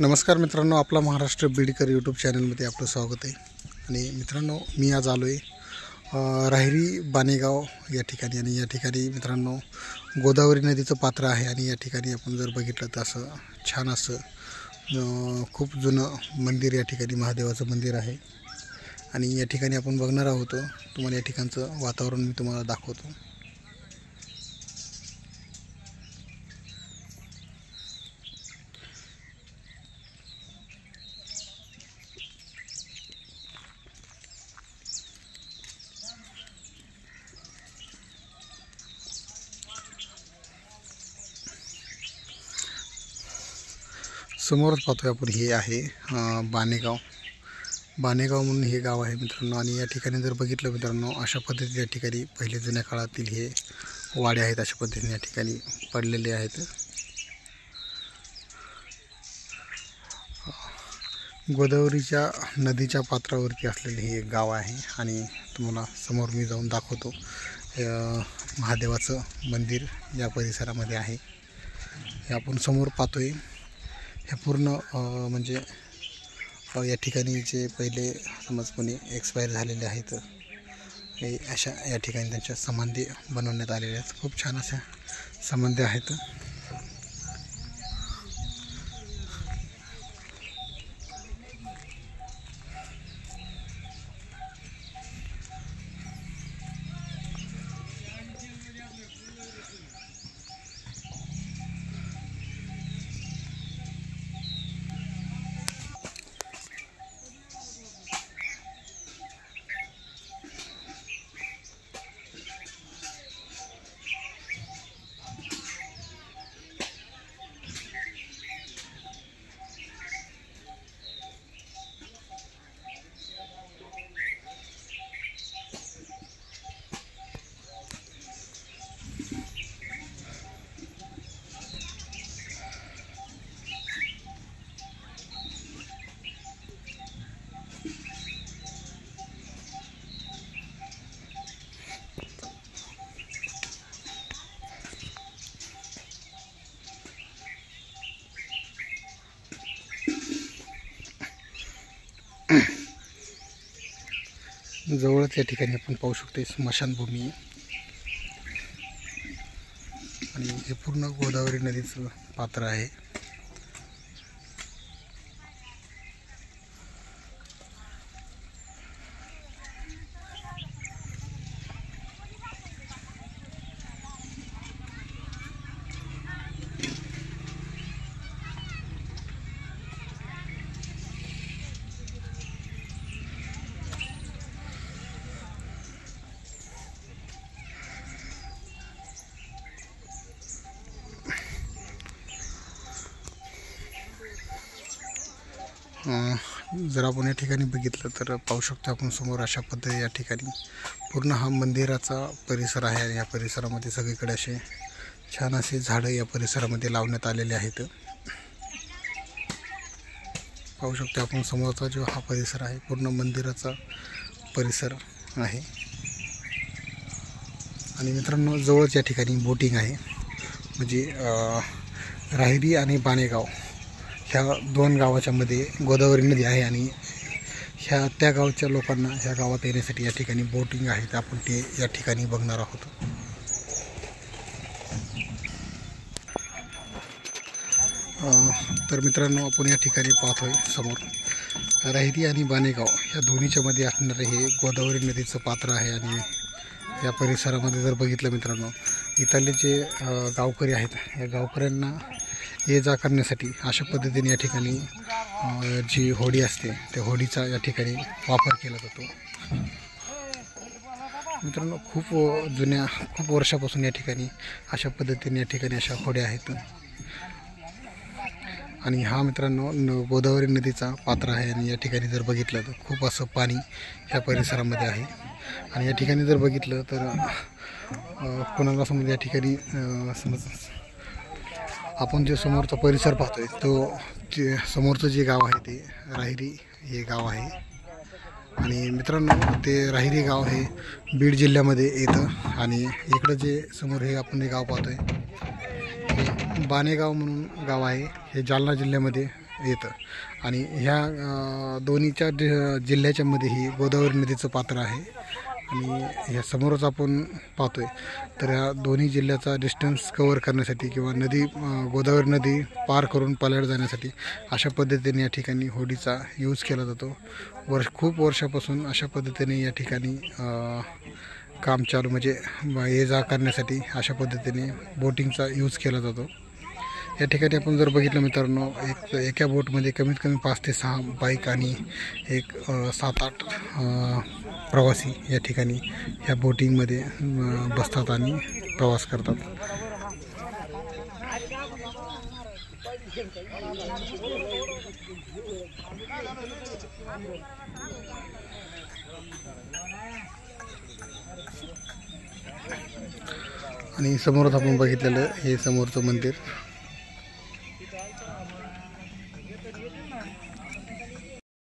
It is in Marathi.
नमस्कार मित्रांनो, आपला महाराष्ट्र बीडकर यूट्यूब चॅनलमध्ये आपलं स्वागत आहे। आणि मित्रांनो, मी आज आलो आहे राहिरी बानेगाव या ठिकाणी। आणि या ठिकाणी मित्रांनो गोदावरी नदीचं पात्र आहे। आणि या ठिकाणी आपण जर बघितलं तर असं छान असं खूप जुनं मंदिर या ठिकाणी महादेवाचं मंदिर आहे। आणि या ठिकाणी आपण बघणार आहोत, तुम्हाला या ठिकाणचं वातावरण मी तुम्हाला दाखवतो। समोरच पाहतोय आपण, हे आहे बानेगाव म्हणून हे गाव आहे मित्रांनो। आणि या ठिकाणी जर बघितलं मित्रांनो, अशा पद्धतीने या ठिकाणी पहिले जुन्या काळातील हे वाडे आहेत, अशा पद्धतीने या ठिकाणी पडलेले आहेत। गोदावरीच्या नदीच्या पात्रावरती असलेले हे गाव आहे। आणि तुम्हाला समोर मी जाऊन दाखवतो, महादेवाचं मंदिर या परिसरामध्ये आहे। हे आपण समोर पाहतोय, हे पूर्ण म्हणजे या ठिकाणी जे पहिले समज कोणी एक्सपायर झालेले आहेत, हे अशा या ठिकाणी त्यांच्या समाधी बनवण्यात आलेल्या आहेत। खूप छान अशा समाधी आहेत। जवळच या ठिकाणी आपण पाहू शकतो स्मशानभूमी आहे। आणि हे पूर्ण गोदावरी नदीचं पात्र आहे। जर आपण या ठिकाणी बघितलं तर पाहू शकतो आपण समोर, अशा पद्धती या ठिकाणी पूर्ण हा मंदिराचा परिसर आहे। आणि या परिसरामध्ये सगळीकडे असे छान असे झाडं या परिसरामध्ये लावण्यात आलेले आहेत। पाहू शकतो आपण समोरचा जो हा परिसर आहे, पूर्ण मंदिराचा परिसर आहे। आणि मित्रांनो, जवळच या ठिकाणी बोटिंग आहे, म्हणजे राहिरी आणि बानेगाव ह्या दोन गावाच्या मध्ये गोदावरी नदी आहे। आणि त्या गावच्या लोकांना ह्या गावात येण्यासाठी या ठिकाणी बोटिंग आहे, तर आपण ते या ठिकाणी बघणार आहोत। तर मित्रांनो, आपण या ठिकाणी पाहतोय समोर राहिरी आणि बानेगाव या दोन्हीच्या मध्ये असणारे हे गोदावरी नदीचं पात्र आहे। आणि या परिसरामध्ये जर बघितलं मित्रांनो, इथले जे गावकरी आहेत, या गावकऱ्यांना ये जा करण्यासाठी अशा पद्धतीने या ठिकाणी जी होडी असते, त्या होडीचा या ठिकाणी वापर केला जातो। मित्रांनो, खूप वर्षापासून या ठिकाणी अशा पद्धतीने या ठिकाणी अशा होड्या आहेत। आणि हा मित्रांनो गोदावरी नदीचा पात्र आहे। आणि या ठिकाणी जर बघितलं तर खूप असं पाणी या परिसरामध्ये आहे। आणि या ठिकाणी जर बघितलं तर कोणाला समज या ठिकाणी समज आपण जे समोरचा परिसर पाहतोय, तो समोरचं जे गाव आहे ते राहिरी हे गाव आहे। आणि मित्रांनो, ते राहिरी गाव हे बीड जिल्ह्यामध्ये येतं। आणि इकडं जे समोर हे आपण हे गाव पाहतोय, हे बानेगाव म्हणून गाव आहे, हे जालना जिल्ह्यामध्ये येतं आणि ह्या दोन्हीच्या जिल्ह्याच्या मध्ये ही गोदावरी नदीचं पात्र आहे आणि ह्या समोरच आपण पाहतोय तर या दोन्ही जिल्ह्याचा डिस्टन्स कव्हर करण्यासाठी किंवा नदी गोदावरी नदी पार करून पल्याड जाण्यासाठी अशा पद्धतीने या ठिकाणी होडीचा यूज केला जातो. खूप वर्षापासून अशा पद्धतीने या ठिकाणी काम चालू म्हणजे ये जा करण्यासाठी अशा पद्धतीने बोटिंगचा यूज केला जातो. या ठिकाणी आपण जर बघितलं मित्रांनो एका बोटमध्ये कमीत कमी 5 ते 6 बाईक आणि एक 7-8 प्रवासी या ठिकाणी ह्या बोटिंगमध्ये बसतात आणि प्रवास करतात. आणि समोरच आपण बघितलेलं हे समोरचं मंदिर.